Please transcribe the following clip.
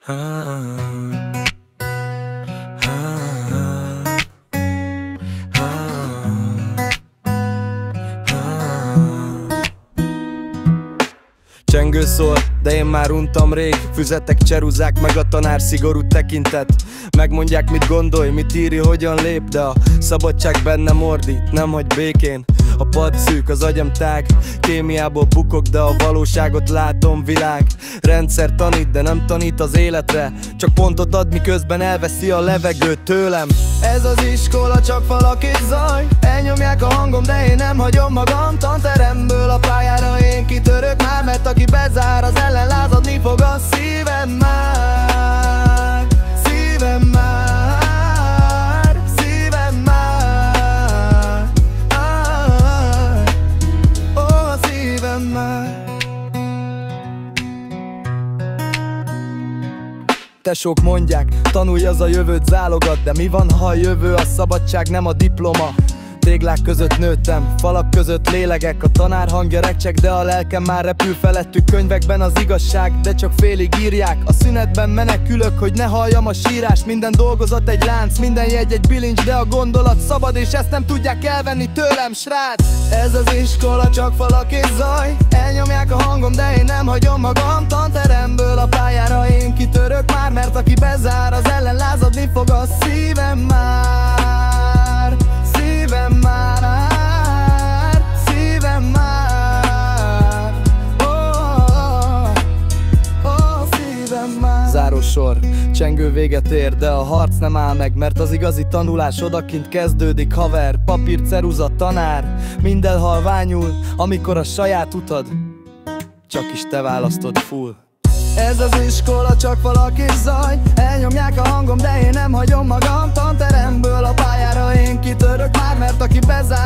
Csengő szól, de én már untam rég. Füzetek, cseruzák, meg a tanár szigorú tekintet. Megmondják, mit gondolj, mit írja, hogyan lép, de a szabadság bennem ordít, nem hagy békén. A pad szűk, az agyam tág, kémiából bukok, de a valóságot látom, világ. Rendszer tanít, de nem tanít az életre, csak pontot ad, miközben elveszi a levegőt tőlem. Ez az iskola csak falak és zaj, elnyomják a hangom, de én nem hagyom magam. Tanteremből a pályára én kitörök már, mert aki bezár, az ellen lázadni fog a szívem már. Szívem már, szívem már, ó, a szívem már. Tesók mondják, tanulj, az a jövőt zálogat, de mi van, ha a jövő a szabadság, nem a diploma? Téglák között nőttem, falak között lélegek, a tanár hangja recseg, de a lelkem már repül felettük. Könyvekben az igazság, de csak félig írják. A szünetben menekülök, hogy ne halljam a sírást. Minden dolgozat egy lánc, minden jegy egy bilincs, de a gondolat szabad, és ezt nem tudják elvenni tőlem, srác. Ez az iskola csak falak és zaj, elnyomják a hangom, de én nem hagyom magam. Tanteremből a pályára én kitörök már, mert aki bezár, az ellen lázadni fog a szívem már. Szívem már, szívem már, szívem már. Záró sor, csengő véget ér, de a harc nem áll meg, mert az igazi tanulás odakint kezdődik, haver. Papír, ceruza, tanár, mind elhalványul, amikor a saját utad csak is te választod full. Ez az iskola csak falak és zaj, elnyomják a hangom, de én nem hagyom magam. Tanteremből a pályára én kitörök már, mert aki bezár,